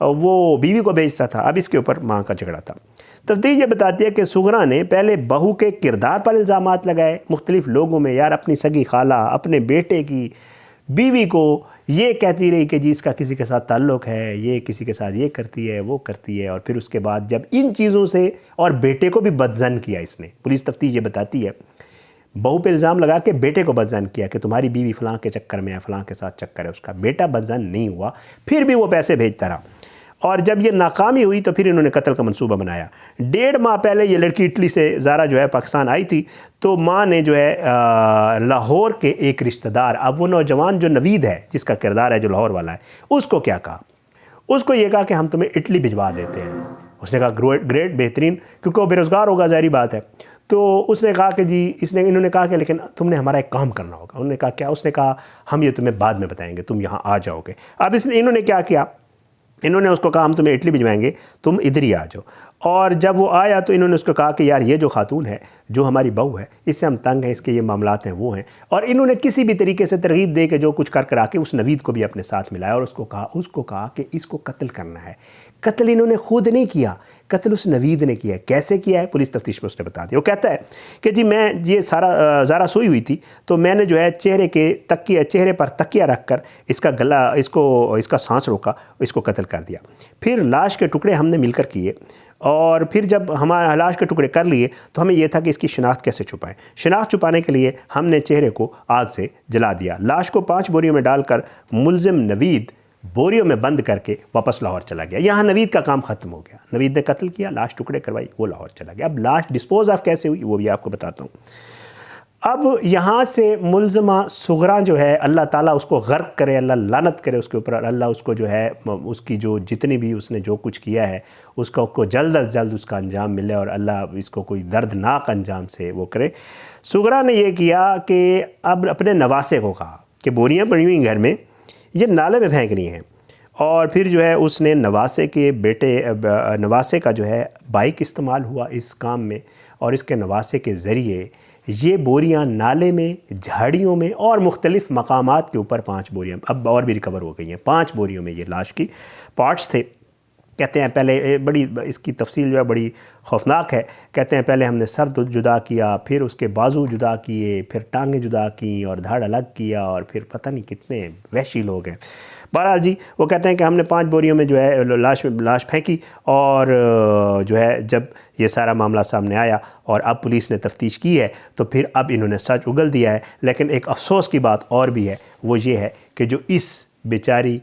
وہ بیوی کو بیچتا تھا، اب اس کے اوپر ماں کا جھگڑا تھا۔ تفتیش یہ بتاتی ہے کہ سغرا نے پہلے بہو کے کردار پر الزامات لگائے مختلف لوگوں میں، یار اپنی سگی خالہ، اپنے بیٹے کی بیوی کو یہ کہتی رہی کہ جی اس کا کسی کے ساتھ تعلق ہے، یہ کسی کے ساتھ یہ کرتی ہے، وہ کرتی ہے، اور پھر اس کے بعد جب ان چیزوں سے، اور بیٹے کو بھی بدظن کیا اس نے، پولیس تفتیش یہ بتاتی ہے بہو پہ الزام لگا کے بیٹے کو بدظن کیا کہ تمہاری بیوی فلاں کے چکر میں ہے، فلاں کے ساتھ چکر ہے اس کا، بیٹا بدظن نہیں ہوا، پھر بھی وہ پیسے بھیجتا رہا، اور جب یہ ناکامی ہوئی تو پھر انہوں نے قتل کا منصوبہ بنایا۔ 1.5 ماہ پہلے یہ لڑکی اٹلی سے زارا جو ہے پاکستان آئی تھی، تو ماں نے جو ہے لاہور کے ایک رشتہ دار، اب وہ نوجوان جو نوید ہے جس کا کردار ہے جو لاہور والا ہے، اس کو کیا کہا؟ اس کو یہ کہا کہ ہم تمہیں اٹلی بھجوا دیتے ہیں۔ اس نے کہا گریٹ، بہترین، کیونکہ وہ بے روزگار ہوگا، ظاہری بات ہے۔ تو اس نے کہا کہ جی انہوں نے کہا کہ لیکن تم نے ہمارا ایک کام کرنا ہوگا۔ انہوں نے کہا کیا؟ اس نے کہا ہم یہ تمہیں بعد میں بتائیں گے، تم یہاں آ جاؤ گے۔ اب انہوں نے کیا کیا؟ انہوں نے اس کو کہا ہم تمہیں اٹلی بھجوائیں گے، تم ادھر ہی آ جاؤ۔ اور جب وہ آیا تو انہوں نے اس کو کہا کہ یار یہ جو خاتون ہے، جو ہماری بہو ہے، اس سے ہم تنگ ہیں، اس کے یہ معاملات ہیں، وہ ہیں، اور انہوں نے کسی بھی طریقے سے ترغیب دے کے جو کچھ کر کے اس نوید کو بھی اپنے ساتھ ملایا، اور اس کو کہا کہ اس کو قتل کرنا ہے۔ قتل انہوں نے خود نہیں کیا، قتل اس نوید نے کیا ہے۔ کیسے کیا ہے پولیس تفتیش میں اس نے بتا دیا۔ وہ کہتا ہے کہ جی میں یہ سارا زارا سوئی ہوئی تھی، تو میں نے جو ہے چہرے پر تکیہ رکھ کر اس کا گلا، اس کا سانس روکا، اس کو قتل کر دیا۔ پھر لاش کے ٹکڑے ہم نے مل کر کیے، اور پھر جب ہمارا لاش کے ٹکڑے کر لیے تو ہمیں یہ تھا کہ اس کی شناخت کیسے چھپائیں۔ شناخت چھپانے کے لیے ہم نے چہرے کو آگ سے جلا دیا۔ لاش کو 5 بوریوں میں ڈال کر ملزم نوید بوریوں میں بند کر کے واپس لاہور چلا گیا۔ یہاں نوید کا کام ختم ہو گیا۔ نوید نے قتل کیا، لاش ٹکڑے کروائی، وہ لاہور چلا گیا۔ اب لاش ڈسپوز آف کیسے ہوئی وہ بھی آپ کو بتاتا ہوں۔ اب یہاں سے ملزمہ سغرا جو ہے، اللہ تعالیٰ اس کو غرق کرے، اللہ لعنت کرے اس کے اوپر، اللہ اس کو جو ہے اس کی جو جتنی بھی اس نے جو کچھ کیا ہے اس کو جلد از جلد اس کا انجام ملے، اور اللہ اس کو کوئی دردناک انجام سے وہ کرے۔ سغرا نے یہ کیا کہ اب اپنے نواسے کو کہا کہ بوریاں پڑی ہوئی گھر میں، یہ نالے میں پھینکنی ہیں، اور پھر جو ہے اس نے نواسے کا جو ہے بائک استعمال ہوا اس کام میں، اور اس کے نواسے کے ذریعے یہ بوریاں نالے میں، جھاڑیوں میں اور مختلف مقامات کے اوپر 5 بوریاں اب اور بھی ریکور ہو گئی ہیں۔ 5 بوریوں میں یہ لاش کی پارٹس تھے۔ کہتے ہیں پہلے بڑی اس کی تفصیل جو ہے بڑی خوفناک ہے۔ کہتے ہیں پہلے ہم نے سر جدا کیا، پھر اس کے بازو جدا کیے، پھر ٹانگیں جدا کیں اور دھڑ الگ کیا، اور پھر پتہ نہیں کتنے وحشی لوگ ہیں۔ بہرحال جی وہ کہتے ہیں کہ ہم نے 5 بوریوں میں جو ہے لاش پھینکی، اور جو ہے جب یہ سارا معاملہ سامنے آیا اور اب پولیس نے تفتیش کی ہے تو پھر اب انہوں نے سچ اگل دیا ہے۔ لیکن ایک افسوس کی بات اور بھی ہے، وہ یہ ہے کہ جو اس بیچاری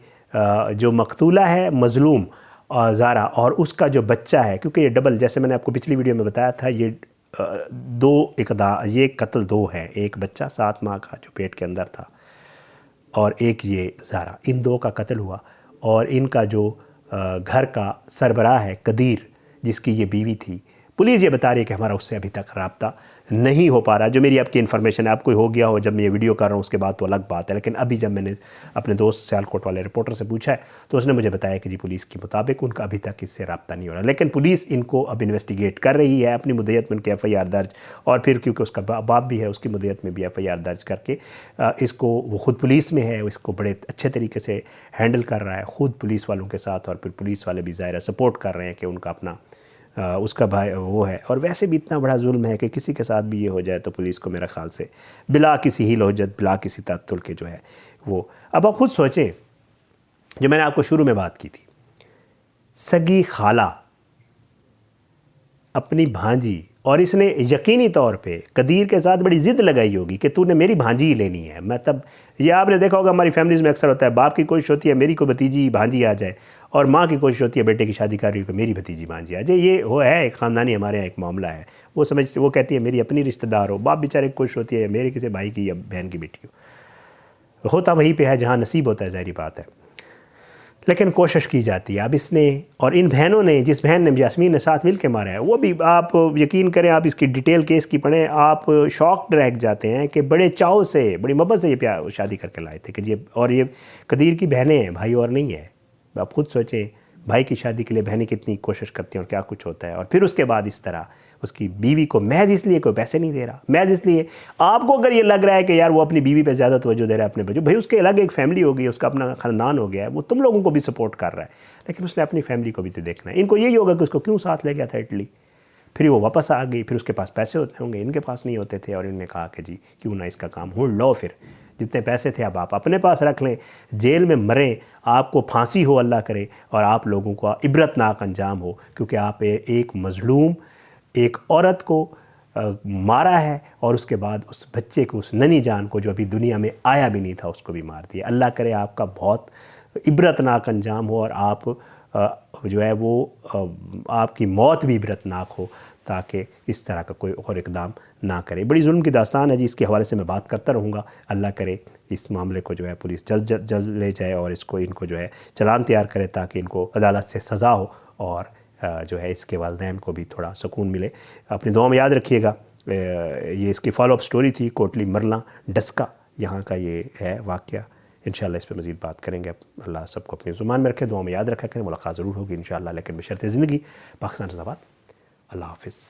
جو مقتولہ ہے، مظلوم زارا، اور اس کا جو بچہ ہے، کیونکہ یہ ڈبل، جیسے میں نے آپ کو پچھلی ویڈیو میں بتایا تھا، یہ یہ قتل 2 ہے، ایک بچہ 7 ماہ کا جو پیٹ کے اندر تھا، اور ایک یہ زارا، ان 2 کا قتل ہوا۔ اور ان کا جو گھر کا سربراہ ہے قدیر، جس کی یہ بیوی تھی، پولیس یہ بتا رہی ہے کہ ہمارا اس سے ابھی تک رابطہ نہیں ہو پا رہا۔ جو میری آپ کی انفارمیشن ہے، آپ کو ہو گیا ہو جب میں یہ ویڈیو کر رہا ہوں اس کے بعد تو الگ بات ہے، لیکن ابھی جب میں نے اپنے دوست سیالکوٹ والے رپورٹر سے پوچھا ہے تو اس نے مجھے بتایا کہ جی پولیس کے مطابق ان کا ابھی تک اس سے رابطہ نہیں ہو رہا، لیکن پولیس ان کو اب انویسٹیگیٹ کر رہی ہے، اپنی مدعیت میں ان کے FIR درج، اور پھر کیونکہ اس کا باپ بھی ہے اس کی مدعیت میں بھی FIR درج کر کے اس کو، وہ خود پولیس میں ہے، اس کو بڑے اچھے طریقے سے ہینڈل کر رہا ہے خود پولیس والوں کے ساتھ، اور پھر پولیس والے بھی ظاہر سپورٹ کر رہے ہیں کہ ان کا اپنا اس کا بھائی وہ ہے۔ اور ویسے بھی اتنا بڑا ظلم ہے کہ کسی کے ساتھ بھی یہ ہو جائے تو پولیس کو میرا خیال سے بلا کسی ہیل و حجت، بلا کسی تعطل کے جو ہے وہ، اب آپ خود سوچیں، جو میں نے آپ کو شروع میں بات کی تھی، سگی خالہ، اپنی بھانجی، اور اس نے یقینی طور پہ قدیر کے ساتھ بڑی ضد لگائی ہوگی کہ تو نے میری بھانجی ہی لینی ہے۔ مطلب یہ آپ نے دیکھا ہوگا ہماری فیملیز میں اکثر ہوتا ہے، باپ کی کوشش ہوتی ہے میری کو بھتیجی بھانجی آ جائے، اور ماں کی کوشش ہوتی ہے بیٹے کی شادی کر رہی ہو کہ میری بھتیجی بھانجی آ جائے۔ یہ وہ ہے ایک خاندانی ہمارے یہاں ایک معاملہ ہے، وہ کہتی ہے میری اپنی رشتہ دار ہو، باپ بیچارے کی کوشش ہوتی ہے میرے کسی بھائی کی یا بہن کی بیٹی ہو، ہوتا وہیں پہ ہے جہاں نصیب ہوتا ہے، ظاہری بات ہے، لیکن کوشش کی جاتی ہے۔ اب اس نے اور ان بہنوں نے، جس بہن نے یاسمین نے ساتھ مل کے مارا ہے، وہ بھی آپ یقین کریں، آپ اس کی ڈیٹیل کیس کی پڑھیں، آپ شوق رہ جاتے ہیں کہ بڑے چاؤ سے، بڑی محبت سے یہ شادی کر کے لائے تھے کہ جی، اور یہ قدیر کی بہنیں ہیں، بھائی اور نہیں ہے۔ آپ خود سوچیں بھائی کی شادی کے لیے بہنیں کتنی کوشش کرتی ہیں اور کیا کچھ ہوتا ہے، اور پھر اس کے بعد اس طرح اس کی بیوی کو محض اس لیے کوئی پیسے نہیں دے رہا، محض اس لیے آپ کو اگر یہ لگ رہا ہے کہ یار وہ اپنی بیوی پہ زیادہ توجہ دے رہا ہے اپنے بچوں، بھائی اس کے الگ ایک فیملی ہو گئی، اس کا اپنا خاندان ہو گیا ہے، وہ تم لوگوں کو بھی سپورٹ کر رہا ہے، لیکن اس نے اپنی فیملی کو بھی تو دیکھنا ہے۔ ان کو یہی ہوگا کہ اس کو کیوں ساتھ لے گیا تھا اٹلی، پھر وہ واپس آ گئی، پھر اس کے پاس پیسے ہوتے ہوں گے، ان کے پاس نہیں ہوتے تھے، اور انہوں نے کہا کہ جی کیوں نہ اس کا کام ہو لو، پھر جتنے پیسے تھے اب آپ اپنے پاس رکھ لیں، جیل میں مریں، آپ کو پھانسی ہو اللہ کرے، اور آپ لوگوں کو عبرتناک انجام ہو، کیونکہ آپ ایک مظلوم ایک عورت کو مارا ہے، اور اس کے بعد اس بچے کو، اس ننھی جان کو جو ابھی دنیا میں آیا بھی نہیں تھا، اس کو بھی مار دیا۔ اللہ کرے آپ کا بہت عبرتناک انجام ہو، اور آپ جو ہے وہ آپ کی موت بھی عبرتناک ہو، تاکہ اس طرح کا کوئی اور اقدام نہ کرے۔ بڑی ظلم کی داستان ہے جی، اس کے حوالے سے میں بات کرتا رہوں گا۔ اللہ کرے اس معاملے کو جو ہے پولیس جلد لے جائے، اور ان کو جو ہے چلان تیار کرے، تاکہ ان کو عدالت سے سزا ہو، اور جو ہے اس کے والدین کو بھی تھوڑا سکون ملے۔ اپنی دعا میں یاد رکھیے گا، یہ اس کی فالو اپ سٹوری تھی، کوٹلی مرلا ڈسکا یہاں کا یہ ہے واقعہ۔ انشاءاللہ اس پہ مزید بات کریں گے۔ اللہ سب کو اپنی زبان میں رکھے، دعا میں یاد رکھا کریں۔ ملاقات ضرور ہوگی انشاءاللہ، لیکن بشرط زندگی۔ پاکستان زندہ باد۔ اللہ حافظ۔